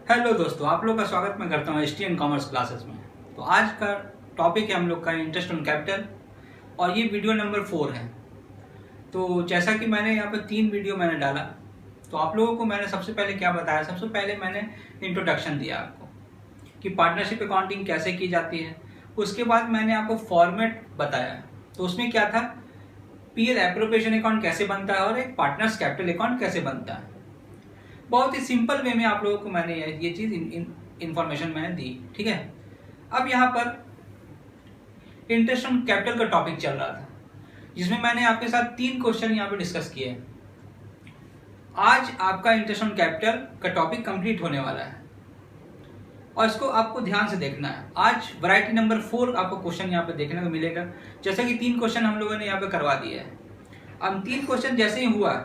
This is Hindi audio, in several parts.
हेलो दोस्तों, आप लोग का स्वागत मैं करता हूँ एसटीएन कॉमर्स क्लासेस में। तो आज का टॉपिक है हम लोग का इंटरेस्ट ऑन कैपिटल और ये वीडियो नंबर 4 है। तो जैसा कि मैंने यहाँ पे 3 वीडियो मैंने डाला, तो आप लोगों को मैंने सबसे पहले क्या बताया। सबसे पहले मैंने इंट्रोडक्शन दिया आपको कि पार्टनरशिप अकाउंटिंग कैसे की जाती है। उसके बाद मैंने आपको फॉर्मेट बताया, तो उसमें क्या था, पीएल एप्रोप्रिएशन अकाउंट कैसे बनता है और एक पार्टनर्स कैपिटल अकाउंट कैसे बनता है। बहुत ही सिंपल वे में आप लोगों को मैंने ये चीज इंफॉर्मेशन मैंने दी। ठीक है, अब यहाँ पर इंटरेस्ट ऑन कैपिटल का टॉपिक चल रहा था, जिसमें मैंने आपके साथ 3 क्वेश्चन यहाँ पे डिस्कस किए। आज आपका इंटरेस्ट ऑन कैपिटल का टॉपिक कंप्लीट होने वाला है और इसको आपको ध्यान से देखना है। आज वैरायटी नंबर 4 आपको क्वेश्चन यहाँ पे देखने को मिलेगा। जैसे कि 3 क्वेश्चन हम लोगों ने यहाँ पे करवा दिए हैं। अब 3 क्वेश्चन जैसे ही हुआ,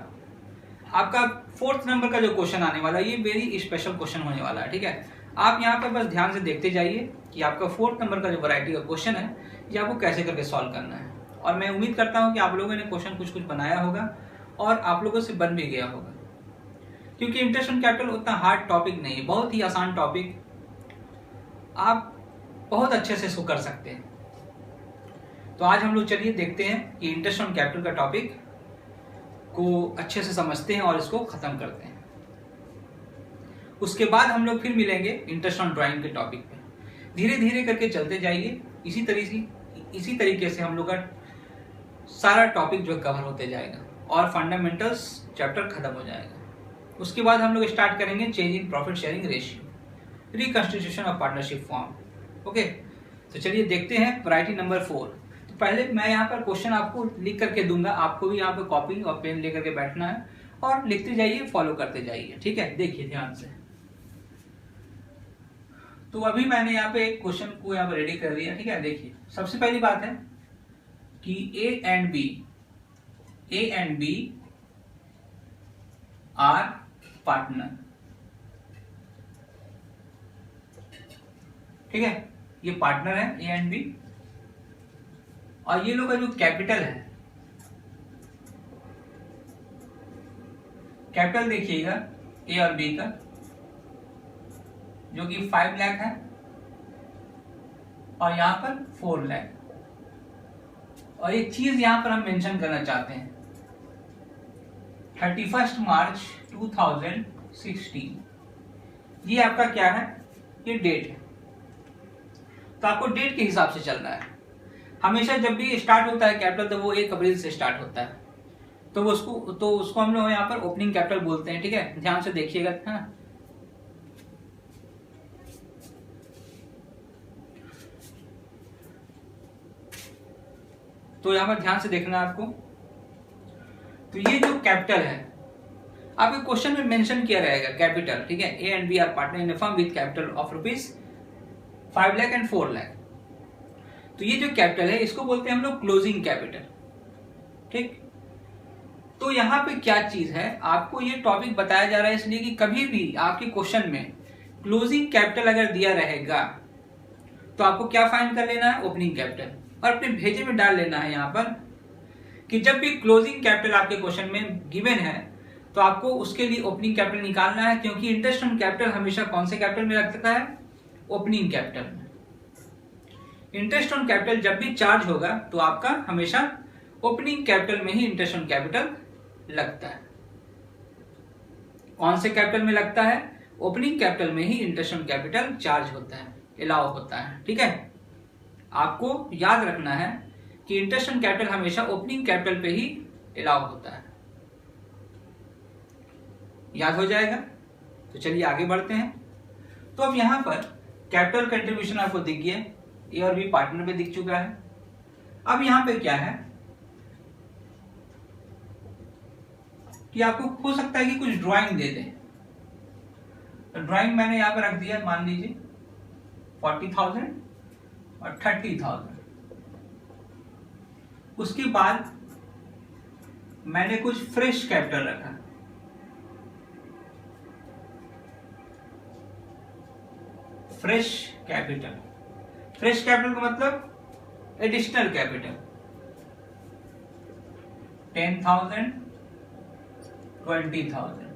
आपका 4th नंबर का जो क्वेश्चन आने वाला है ये वेरी स्पेशल क्वेश्चन होने वाला है। ठीक है, आप यहाँ पर बस ध्यान से देखते जाइए कि आपका 4th नंबर का जो वैरायटी का क्वेश्चन है ये आपको कैसे करके सॉल्व करना है। और मैं उम्मीद करता हूँ कि आप लोगों ने क्वेश्चन कुछ कुछ बनाया होगा और आप लोगों से बन भी गया होगा, क्योंकि इंटरेस्ट ऑन कैपिटल उतना हार्ड टॉपिक नहीं है, बहुत ही आसान टॉपिक, आप बहुत अच्छे से इसको कर सकते हैं। तो आज हम लोग चलिए देखते हैं कि इंटरेस्ट ऑन कैपिटल का टॉपिक को अच्छे से समझते हैं और इसको खत्म करते हैं। उसके बाद हम लोग फिर मिलेंगे इंटरेस्ट ऑन ड्राइंग के टॉपिक पे। धीरे धीरे करके चलते जाइए, इसी तरीके से हम लोग का सारा टॉपिक जो कवर होते जाएगा और फंडामेंटल्स चैप्टर खत्म हो जाएगा। उसके बाद हम लोग स्टार्ट करेंगे change in profit sharing ratio, reconstitution of partnership form. Okay, तो चलिए देखते हैं वैरायटी नंबर 4। पहले मैं यहाँ पर क्वेश्चन आपको लिख करके दूंगा, आपको भी यहाँ पे कॉपी और पेन लेकर के बैठना है और लिखते जाइए, फॉलो करते जाइए। ठीक है, देखिए ध्यान से। तो अभी मैंने यहाँ पे एक क्वेश्चन को यहाँ पे रेडी कर दिया। ठीक है, देखिए सबसे पहली बात है कि A and B are partner. ठीक है, ये पार्टनर है ए एंड बी, और ये लोग का जो कैपिटल है, कैपिटल देखिएगा ए और बी का, जो कि 5 लाख है और यहां पर 4 लाख। और एक चीज यहां पर हम मेंशन करना चाहते हैं, 31 मार्च 2016, ये आपका क्या है, ये डेट है। तो आपको डेट के हिसाब से चलना है। हमेशा जब भी स्टार्ट होता है कैपिटल तो वो 1 अप्रैल से स्टार्ट होता है, तो उसको हम लोग यहाँ पर ओपनिंग कैपिटल बोलते हैं। ठीक है, ध्यान से देखिएगा। हाँ, तो यहाँ पर ध्यान से देखना है आपको। तो ये जो कैपिटल है आपके क्वेश्चन में मेंशन किया रहेगा कैपिटल। ठीक है, A and B are partner in a firm with capital of ₹5 lakh and 4 lakh. तो ये जो कैपिटल है इसको बोलते हैं हम लोग क्लोजिंग कैपिटल। ठीक, तो यहाँ पे क्या चीज है, आपको ये टॉपिक बताया जा रहा है इसलिए कि कभी भी आपके क्वेश्चन में क्लोजिंग कैपिटल अगर दिया रहेगा तो आपको क्या फाइंड कर लेना है, ओपनिंग कैपिटल, और अपने भेजे में डाल लेना है यहाँ पर कि जब भी क्लोजिंग कैपिटल आपके क्वेश्चन में गिवन है तो आपको उसके लिए ओपनिंग कैपिटल निकालना है, क्योंकि इंटरेस्ट ऑन कैपिटल हमेशा कौन से कैपिटल में लगता है, ओपनिंग कैपिटल में। इंटरेस्ट ऑन कैपिटल जब भी चार्ज होगा तो आपका हमेशा ओपनिंग कैपिटल में ही इंटरेस्ट ऑन कैपिटल लगता है। कौन से कैपिटल में लगता है, ओपनिंग कैपिटल में ही इंटरेस्ट ऑन कैपिटल चार्ज होता है, अलाउ होता है। ठीक है, आपको याद रखना है कि इंटरेस्ट ऑन कैपिटल हमेशा ओपनिंग कैपिटल पे ही अलाउ होता है। याद हो जाएगा। तो चलिए आगे बढ़ते हैं। तो अब यहां पर कैपिटल कंट्रीब्यूशन आपको दिख गया, ए और बी पार्टनर पे दिख चुका है। अब यहां पे क्या है कि आपको हो सकता है कि कुछ ड्राइंग दे दें। तो ड्राइंग मैंने यहां पर रख दिया, मान लीजिए 40,000 और 30,000। उसके बाद मैंने कुछ फ्रेश कैपिटल रखा, फ्रेश कैपिटल का मतलब एडिशनल कैपिटल 10,000, 20,000,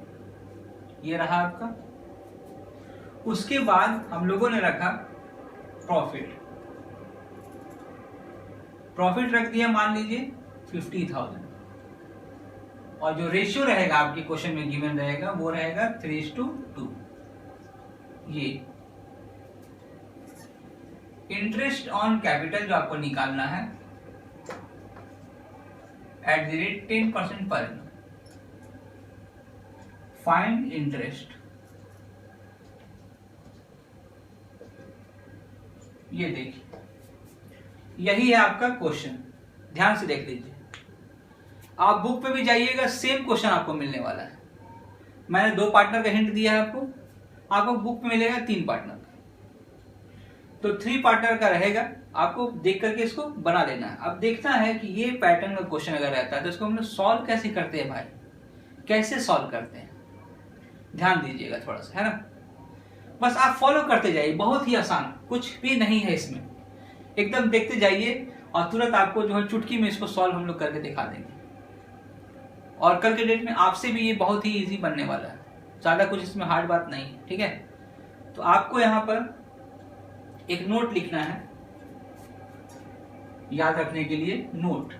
ये रहा आपका। उसके बाद हम लोगों ने रखा प्रॉफिट। प्रॉफिट रख दिया मान लीजिए 50,000, और जो रेशियो रहेगा आपके क्वेश्चन में गिवन रहेगा वो रहेगा 3:2। ये इंटरेस्ट ऑन कैपिटल जो आपको निकालना है @10% पर एनम। फाइंड इंटरेस्ट, ये देखिए यही है आपका क्वेश्चन, ध्यान से देख लीजिए। आप बुक पे भी जाइएगा, सेम क्वेश्चन आपको मिलने वाला है। मैंने 2 पार्टनर का हिंट दिया है आपको बुक पे मिलेगा 3 पार्टनर का, तो 3 पार्टनर का रहेगा। आपको देख करके इसको बना लेना है। अब देखना है कि ये पैटर्न का क्वेश्चन अगर रहता है तो इसको हम लोग सॉल्व कैसे करते हैं भाई, कैसे सॉल्व करते हैं, ध्यान दीजिएगा थोड़ा सा, है ना। बस आप फॉलो करते जाइए, बहुत ही आसान, कुछ भी नहीं है इसमें। एकदम देखते जाइए और तुरंत आपको जो है चुटकी में इसको सॉल्व हम लोग करके दिखा देंगे। और कल के डेट में आपसे भी ये बहुत ही इजी बनने वाला है, ज्यादा कुछ इसमें हार्ड बात नहीं है, ठीक है। तो आपको यहाँ पर एक नोट लिखना है, याद रखने के लिए नोट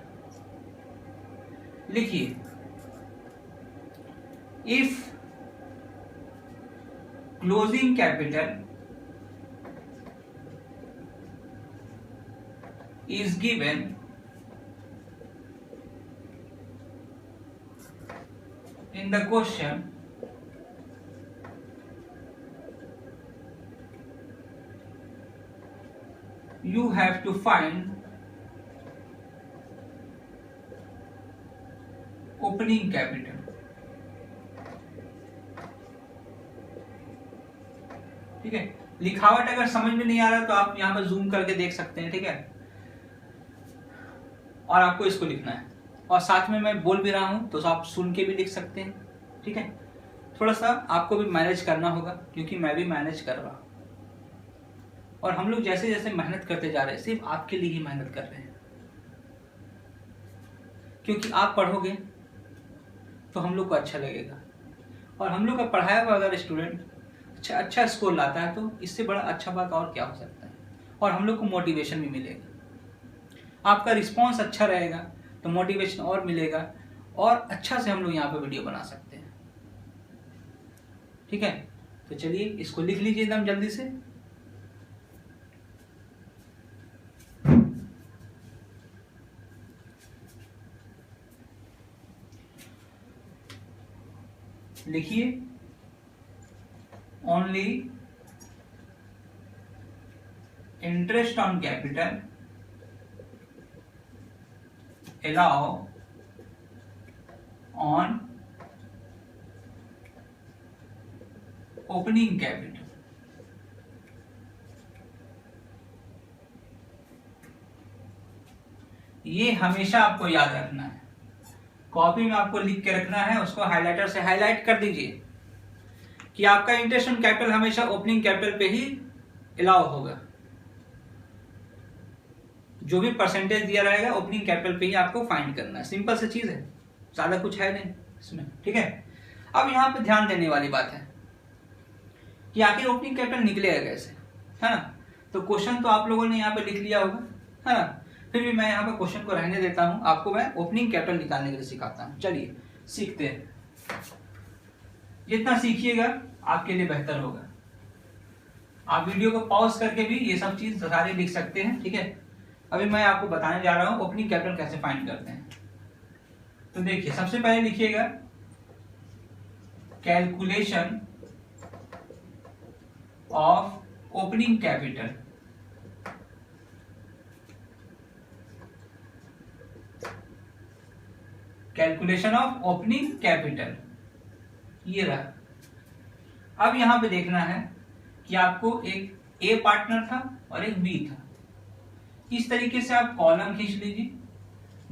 लिखिए। If closing capital is given in the question, you have to find opening capital। ठीक है, लिखावट अगर समझ में नहीं आ रहा तो आप यहां पर जूम करके देख सकते हैं, ठीक है। और आपको इसको लिखना है, और साथ में मैं बोल भी रहा हूं तो आप सुन के भी लिख सकते हैं, ठीक है। थोड़ा सा आपको भी मैनेज करना होगा क्योंकि मैं भी मैनेज कर रहा हूं, और हम लोग जैसे जैसे मेहनत करते जा रहे हैं सिर्फ आपके लिए ही मेहनत कर रहे हैं, क्योंकि आप पढ़ोगे तो हम लोग को अच्छा लगेगा। और हम लोग का पढ़ाया हुआ अगर स्टूडेंट अच्छा स्कोर लाता है तो इससे बड़ा अच्छा बात और क्या हो सकता है। और हम लोग को मोटिवेशन भी मिलेगा, आपका रिस्पॉन्स अच्छा रहेगा तो मोटिवेशन और मिलेगा, और अच्छा से हम लोग यहाँ पे वीडियो बना सकते हैं, ठीक है। तो चलिए इसको लिख लीजिए एकदम जल्दी से। लिखिए only interest on capital allow on opening capital। ये हमेशा आपको याद रखना है, कॉपी में आपको लिख के रखना है, उसको हाइलाइटर से हाईलाइट कर दीजिए कि आपका इंटरेस्ट ऑन कैपिटल हमेशा ओपनिंग कैपिटल पे ही अलाउ होगा। जो भी परसेंटेज दिया रहेगा ओपनिंग कैपिटल पे ही आपको फाइंड करना है, सिंपल सी चीज है, ज्यादा कुछ है नहीं इसमें, ठीक है। अब यहाँ पे ध्यान देने वाली बात है कि आखिर ओपनिंग कैपिटल निकलेगा कैसे, है ना। तो क्वेश्चन तो आप लोगों ने यहाँ पे लिख लिया होगा, है ना। फिर भी मैं यहाँ पे क्वेश्चन को रहने देता हूँ, आपको मैं ओपनिंग कैपिटल निकालने के लिए सिखाता हूँ। चलिए सीखते हैं, जितना सीखिएगा आपके लिए बेहतर होगा। आप वीडियो को पॉज करके भी ये सब चीज सारे लिख सकते हैं, ठीक है। अभी मैं आपको बताने जा रहा हूं ओपनिंग कैपिटल कैसे फाइंड करते हैं। तो देखिए सबसे पहले लिखिएगा calculation of opening capital. Calculation of opening capital ये रहा। अब यहां पे देखना है कि आपको एक ए पार्टनर था और एक बी था। इस तरीके से आप कॉलम खींच लीजिए।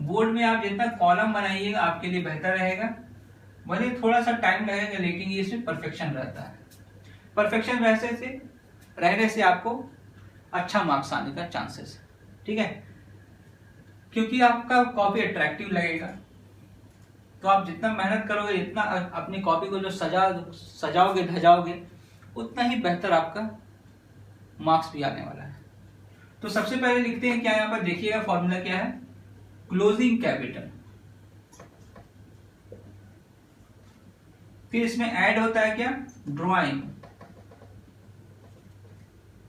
बोर्ड में आप जितना कॉलम बनाइएगा आपके लिए बेहतर रहेगा, भले थोड़ा सा टाइम लगेगा लेकिन ये इसमें परफेक्शन रहता है। परफेक्शन रहने से आपको अच्छा मार्क्स आने का चांसेस है, ठीक है। क्योंकि आपका कॉपी अट्रैक्टिव लगेगा, तो आप जितना मेहनत करोगे, जितना अपनी कॉपी को जो सजाओगे धजाओगे, उतना ही बेहतर आपका मार्क्स भी आने वाला है। तो सबसे पहले लिखते हैं क्या, यहाँ पर देखिएगा फॉर्मूला क्या है, क्लोजिंग कैपिटल, फिर इसमें ऐड होता है क्या, ड्राइंग,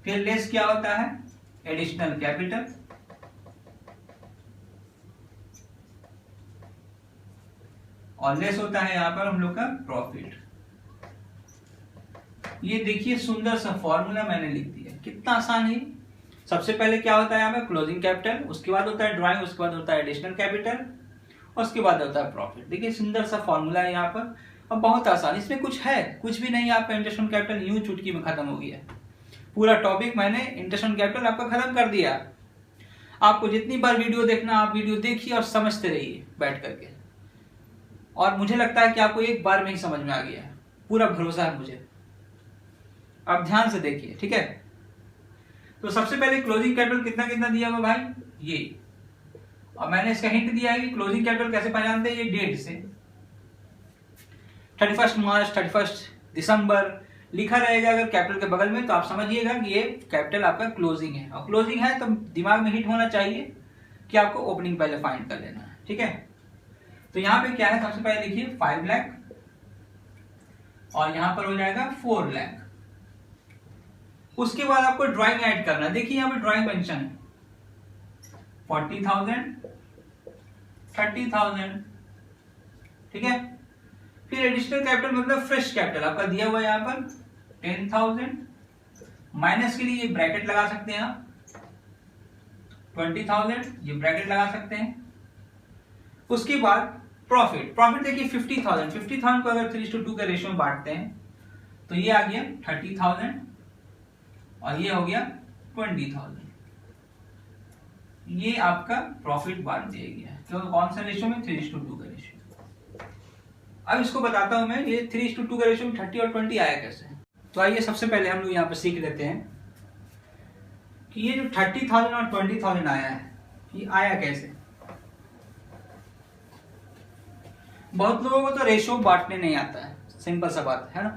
फिर लेस क्या होता है, एडिशनल कैपिटल, और लेस होता है यहां पर हम लोग का प्रॉफिट। ये देखिए सुंदर सा फॉर्मूला मैंने लिख दिया, कितना आसान है। सबसे पहले क्या होता है यहाँ पर क्लोजिंग कैपिटल, उसके बाद होता है ड्राइंग, उसके बाद होता है एडिशनल कैपिटल, और उसके बाद होता है प्रॉफिट। देखिए सुंदर सा फॉर्मूला है यहाँ पर, और बहुत आसान, इसमें कुछ है कुछ भी नहीं। आपका इंटरेस्ट ऑन कैपिटल यूं चुटकी में खत्म हो गया। पूरा टॉपिक मैंने इंटरेस्ट ऑन कैपिटल आपका खत्म कर दिया। आपको जितनी बार वीडियो देखना आप वीडियो देखिए और समझते रहिए बैठ करके, और मुझे लगता है कि आपको एक बार में ही समझ में आ गया है, पूरा भरोसा है मुझे। आप ध्यान से देखिए, ठीक है। तो सबसे पहले क्लोजिंग कैपिटल कितना कितना दिया हुआ भाई, ये, और मैंने इसका हिंट दिया है कि क्लोजिंग कैपिटल कैसे पहचानते हैं, ये डेट से 31 मार्च 31 दिसंबर लिखा रहेगा अगर कैपिटल के बगल में, तो आप समझिएगा कि ये कैपिटल आपका क्लोजिंग है। और क्लोजिंग है तो दिमाग में हिट होना चाहिए कि आपको ओपनिंग पहले फाइंड कर लेना है, ठीक है। तो यहाँ पे क्या है, सबसे पहले लिखिए 5 लाख, और यहां पर हो जाएगा 4 लाख। उसके बाद आपको ड्राइंग ऐड करना है। देखिए यहाँ पे ड्राइंग मेंशन है 40,000, 30,000, ठीक है। फिर एडिशनल कैपिटल मतलब फ्रेश कैपिटल आपका दिया हुआ है यहाँ पर 10,000, माइनस के लिए ये ब्रैकेट लगा सकते हैं आप, 20,000 ये ब्रैकेट लगा सकते हैं। उसके बाद प्रॉफिट, प्रॉफिट देखिए 50,000, 50,000 को अगर 3:2 के रेशियो में बांटते हैं तो ये आ गया 30,000, और ये हो गया 20,000। ये आपका प्रॉफिट बांट दिया गया है, तो कौन सा रेशियो में, 3:2 का रेशियो। अब इसको बताता हूं मैं, ये 3:2 का रेशियो में 30 और 20 आया कैसे। तो आइए सबसे पहले हम लोग यहाँ पर सीख लेते हैं कि ये जो 30,000 और 20,000 आया है, ये आया कैसे। बहुत लोगों को तो रेशियो बांटने नहीं आता है, सिंपल सा बात है ना।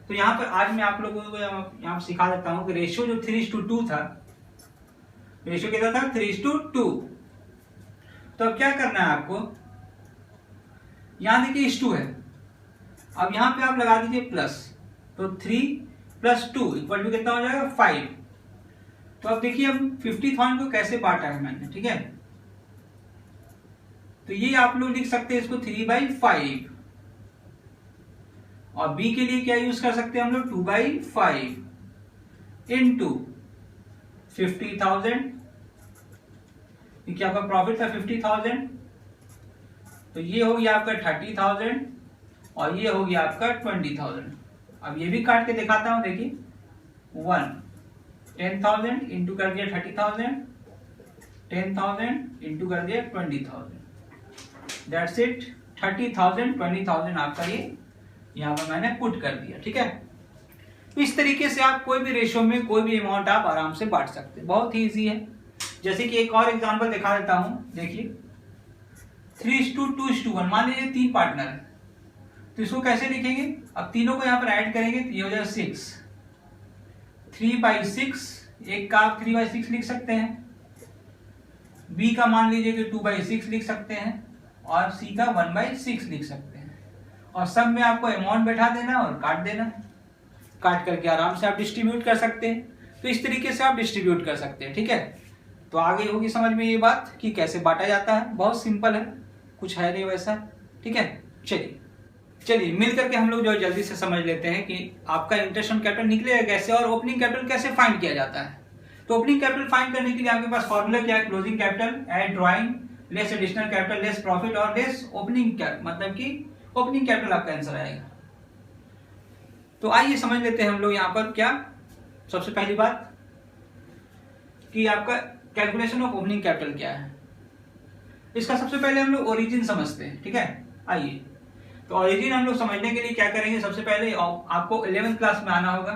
तो यहाँ पर आज मैं आप लोगों को यहाँ सिखा देता हूँ कि रेशियो जो 3:2 था, रेशियो कितना था, 3:2। तो अब क्या करना है आपको, यहां देखिए 2 है, अब यहां पे आप लगा दीजिए प्लस, तो 3 + 2 इक्वल टू कितना हो जाएगा, 5। तो अब देखिए हम 50,000 को कैसे बांटा है मैंने, ठीक है। तो ये आप लोग लिख सकते हैं इसको 3/5, और b के लिए क्या यूज कर सकते हैं हम लोग, 2/5 इंटू 50,000, क्योंकि आपका प्रॉफिट था 50,000, तो ये हो गया आपका 30,000, और ये हो गया आपका 20,000। अब ये भी काट के दिखाता हूं, देखिए 10,000 इंटू कर दिया 30,000, 10,000 इंटू कर दिया 20,000, दैट्स इट। 30,000 20,000 आपका ये यहाँ पर मैंने पुट कर दिया, ठीक है। तो इस तरीके से आप कोई भी रेशियो में कोई भी अमाउंट आप आराम से बांट सकते हैं, बहुत ही ईजी है। जैसे कि एक और एग्जांपल दिखा देता हूं, देखिए 3:2:1, मान लीजिए 3 पार्टनर है, तो इसको कैसे लिखेंगे, अब तीनों को यहाँ पर ऐड करेंगे तो ये हो जाएगा 6, 3/6, एक का आप 3/6 लिख सकते हैं, बी का मान लीजिए कि 2/6 लिख सकते हैं, और सी का 1/6 लिख सकते हैं, और सब में आपको अमाउंट बैठा देना और काट देना, काट करके आराम से आप डिस्ट्रीब्यूट कर सकते हैं। तो इस तरीके से आप डिस्ट्रीब्यूट कर सकते हैं, ठीक है। तो आगे होगी समझ में ये बात कि कैसे बांटा जाता है, बहुत सिंपल है, कुछ है नहीं वैसा, ठीक है। चलिए मिल करके हम लोग जो जल्दी से समझ लेते हैं कि आपका इंटरेस्ट ऑन कैपिटल निकलेगा कैसे और ओपनिंग कैपिटल कैसे फाइंड किया जाता है। तो ओपनिंग कैपिटल फाइंड करने के लिए आपके पास फॉर्मूला क्या है, closing capital add drawing less additional capital less profit और लेस ओपनिंग कैपिटल, मतलब कि ओपनिंग कैपिटल आपका आंसर आएगा। तो आइए समझ लेते हैं हम लोग यहाँ पर क्या, सबसे पहली बात कि आपका कैलकुलेशन ऑफ ओपनिंग कैपिटल क्या है। इसका सबसे पहले हम लोग ओरिजिन समझते हैं, ठीक है। आइए, तो ओरिजिन हम लोग समझने के लिए क्या करेंगे, सबसे पहले आपको 11th क्लास में आना होगा,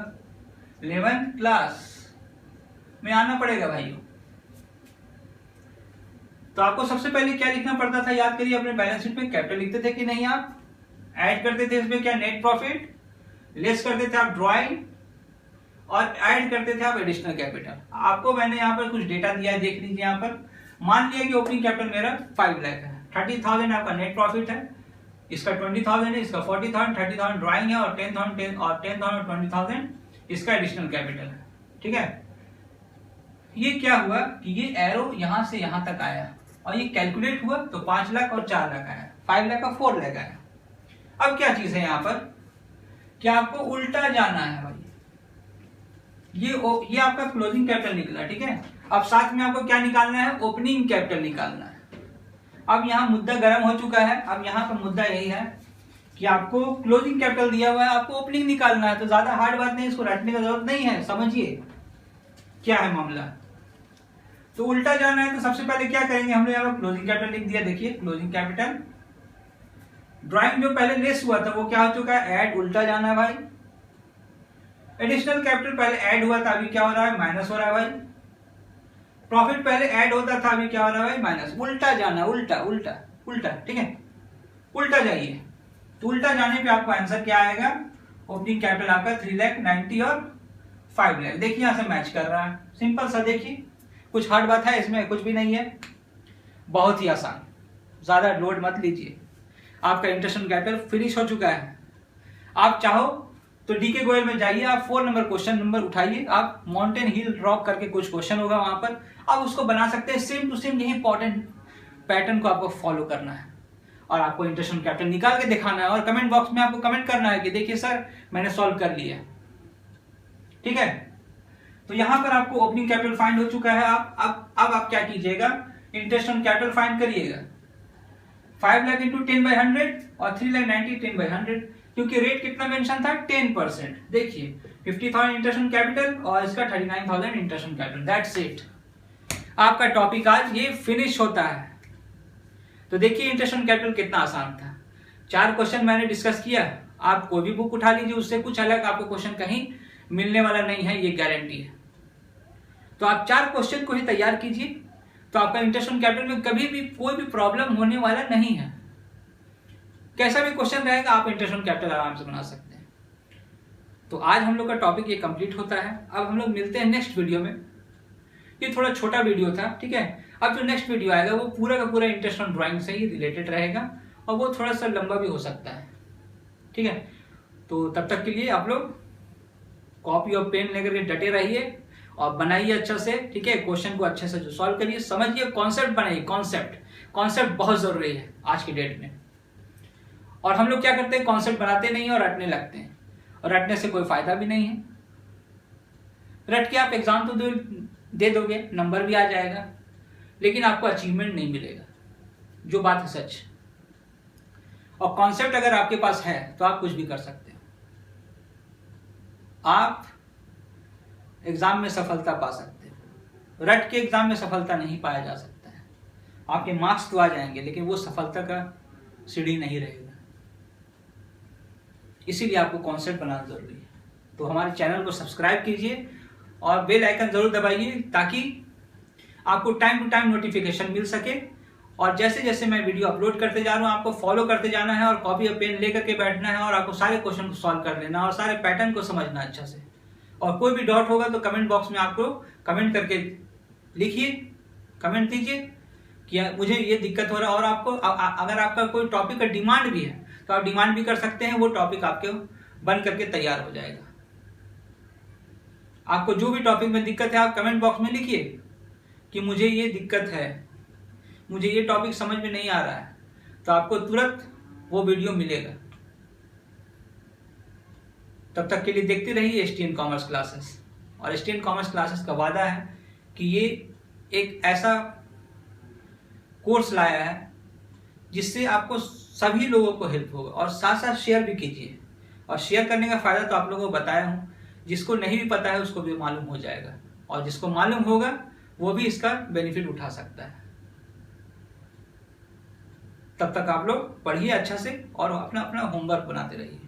11th क्लास में आना पड़ेगा भाइयों। तो आपको सबसे पहले क्या लिखना पड़ता था, याद करिए, अपने बैलेंस शीट में कैपिटल लिखते थे कि नहीं, आप ऐड करते थे इसमें क्या, नेट प्रॉफिट, लेस करते थे आप ड्राइंग, और ऐड करते थे आप एडिशनल कैपिटल। आपको मैंने यहाँ पर कुछ डेटा दिया है, देख लीजिए। यहाँ पर मान लिया कि ओपनिंग कैपिटल मेरा 5 लाख है, 30,000 आपका नेट प्रॉफिट है, इसका 20,000 है, इसका 40,000, 30,000 ड्राइंग है और 10,000 और 20,000 इसका एडिशनल कैपिटल है। ठीक है, ये क्या हुआ कि ये एरो यहां से यहां तक आया और ये कैलकुलेट हुआ तो 5 लाख और 4 लाख आया, 5 लाख और 4 लाख आया। अब क्या चीज है यहाँ पर कि आपको उल्टा जाना है भाई। ये आपका क्लोजिंग कैपिटल निकला, ठीक है। अब साथ में आपको क्या निकालना है, ओपनिंग कैपिटल निकालना है। अब यहाँ मुद्दा गर्म हो चुका है। अब यहाँ पर मुद्दा यही है कि आपको क्लोजिंग कैपिटल दिया हुआ है, आपको ओपनिंग निकालना है। तो ज्यादा हार्ड बात नहीं, इसको रटने का जरूरत नहीं है, समझिए क्या है मामला। तो उल्टा जाना है तो सबसे पहले क्या करेंगे, हमने यहाँ पर क्लोजिंग कैपिटल लिख दिया। देखिए क्लोजिंग कैपिटल, ड्राइंग जो पहले लेस हुआ था वो क्या हो चुका है, ऐड, उल्टा जाना है भाई। एडिशनल कैपिटल पहले ऐड हुआ था, अभी क्या हो रहा है, माइनस हो रहा है भाई। प्रॉफिट पहले ऐड होता था, अभी क्या हो रहा है भाई, माइनस। उल्टा जाना, उल्टा उल्टा उल्टा, ठीक है, उल्टा जाइए। तो उल्टा जाने पे आपको आंसर क्या आएगा, ओपनिंग कैपिटल आपका 3,90,000 और 5 लाख। देखिए यहां से मैच कर रहा है, सिंपल सा। देखिए कुछ हार्ड बात है इसमें, कुछ भी नहीं है, बहुत ही आसान, ज्यादा लोड मत लीजिए। आपका इंटरेस्ट ऑन कैपिटल फिनिश हो चुका है। आप चाहो तो डीके गोयल में जाइए, आप 4 नंबर क्वेश्चन नंबर उठाइए, आप माउंटेन हिल ड्रॉप करके कुछ क्वेश्चन होगा वहां पर, आप उसको बना सकते हैं। सेम टू सेम यही इंपॉर्टेंट पैटर्न को आपको फॉलो करना है और आपको इंटरेस्ट ऑन कैपिटल निकाल के दिखाना है और कमेंट बॉक्स में आपको कमेंट करना है कि देखिए सर मैंने सॉल्व कर लिया। ठीक है, तो यहां पर आपको ओपनिंग कैपिटल फाइंड हो चुका है। अब आप क्या कीजिएगा, इंटरेस्ट ऑन कैपिटल फाइंड करिएगा। 5 लाख इंटू 10/100 और 3,90,000 10/100, क्योंकि रेट कितना मेंशन था, 10%। देखिए 50,000 इंटरेस्ट ऑन कैपिटल और इसका 39,000 interest on capital. That's it, आपका टॉपिक आज ये फिनिश होता है। तो देखिए इंटरेस्ट ऑन कैपिटल कितना आसान था। 4 क्वेश्चन मैंने डिस्कस किया, आप कोई भी बुक उठा लीजिए, उससे कुछ अलग आपको क्वेश्चन कहीं मिलने वाला नहीं है, ये गारंटी है। तो आप 4 क्वेश्चन को ही तैयार कीजिए, तो आपका इंटरेस्ट ऑन कैपिटल में कभी भी कोई भी प्रॉब्लम होने वाला नहीं है। कैसा भी क्वेश्चन रहेगा आप इंटरेस्ट ऑन कैपिटल आराम से बना सकते हैं। तो आज हम लोग का टॉपिक ये कंप्लीट होता है। अब हम लोग मिलते हैं नेक्स्ट वीडियो में। ये थोड़ा छोटा वीडियो था, ठीक है। अब जो नेक्स्ट वीडियो आएगा वो पूरा का पूरा इंटरेस्ट ऑन ड्राइंग से ही रिलेटेड रहेगा और वो थोड़ा सा लंबा भी हो सकता है, ठीक है। तो तब तक के लिए आप लोग कॉपी और पेन लेकर के डटे रहिए और बनाइए अच्छा से, ठीक है। क्वेश्चन को अच्छे से जो सॉल्व करिए, समझिए, कॉन्सेप्ट बनाइए। कॉन्सेप्ट बहुत जरूरी है आज की डेट में। और हम लोग क्या करते हैं, कॉन्सेप्ट बनाते नहीं है और रटने लगते हैं, और रटने से कोई फायदा भी नहीं है। रट के आप एग्जाम तो दे दोगे, नंबर भी आ जाएगा, लेकिन आपको अचीवमेंट नहीं मिलेगा, जो बात है सच। और कॉन्सेप्ट अगर आपके पास है तो आप कुछ भी कर सकते हो। आप एग्जाम में सफलता पा सकते हो, रट के एग्जाम में सफलता नहीं पाया जा सकता है। आपके मार्क्स तो आ जाएंगे लेकिन वो सफलता का सीढ़ी नहीं रहेगा। इसीलिए आपको कॉन्सेप्ट बनाना जरूरी है। तो हमारे चैनल को सब्सक्राइब कीजिए और बेल आइकन जरूर दबाइए, ताकि आपको टाइम टू टाइम नोटिफिकेशन मिल सके। और जैसे जैसे मैं वीडियो अपलोड करते जा रहा हूँ आपको फॉलो करते जाना है और कॉपी और पेन लेकर के बैठना है और आपको सारे क्वेश्चन को सॉल्व कर लेना और सारे पैटर्न को समझना अच्छा से। और कोई भी डाउट होगा तो कमेंट बॉक्स में आपको कमेंट करके लिखिए, कमेंट दीजिए कि मुझे ये दिक्कत हो रहा है। और आपको अगर आपका कोई टॉपिक का डिमांड भी है तो आप डिमांड भी कर सकते हैं, वो टॉपिक आपके बन करके तैयार हो जाएगा। आपको जो भी टॉपिक में दिक्कत है आप कमेंट बॉक्स में लिखिए कि मुझे ये दिक्कत है, मुझे ये टॉपिक समझ में नहीं आ रहा है, तो आपको तुरंत वो वीडियो मिलेगा। तब तक के लिए देखते रहिए STN कॉमर्स क्लासेस। और STN कॉमर्स क्लासेस का वादा है कि ये एक ऐसा कोर्स लाया है जिससे आपको सभी लोगों को हेल्प होगा। और साथ साथ शेयर भी कीजिए, और शेयर करने का फायदा तो आप लोगों को बताया हूँ, जिसको नहीं भी पता है उसको भी मालूम हो जाएगा, और जिसको मालूम होगा वो भी इसका बेनिफिट उठा सकता है। तब तक आप लोग पढ़िए अच्छा से और अपना अपना होमवर्क बनाते रहिए।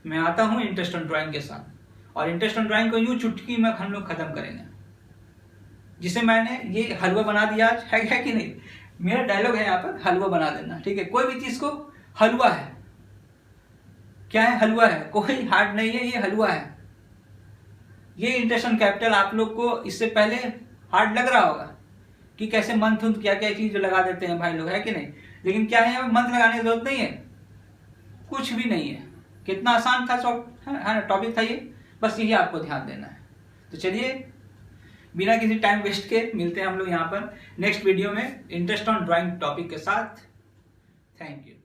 मैं आता हूँ इंटरेस्ट ऑन ड्राइंग के साथ, और इंटरेस्ट ऑन ड्राइंग को यूं चुटकी में हम लोग खत्म करेंगे। जिसे मैंने ये हलवा बना दिया आज, है कि नहीं, मेरा डायलॉग है यहाँ पर, हलवा बना देना, ठीक है। कोई भी चीज को हलवा है, क्या है, हलवा है, कोई हार्ड नहीं है, ये हलवा है। ये इंटरेस्ट ऑन कैपिटल आप लोग को इससे पहले हार्ड लग रहा होगा कि कैसे मंथ क्या क्या चीज लगा देते हैं भाई लोग, है कि नहीं। लेकिन क्या है, मंथ लगाने की जरूरत नहीं है, कुछ भी नहीं है। कितना आसान था है ना टॉपिक था ये, बस यही आपको ध्यान देना है। तो चलिए बिना किसी टाइम वेस्ट के मिलते हैं हम लोग यहाँ पर नेक्स्ट वीडियो में इंटरेस्ट ऑन ड्राइंग टॉपिक के साथ। Thank you.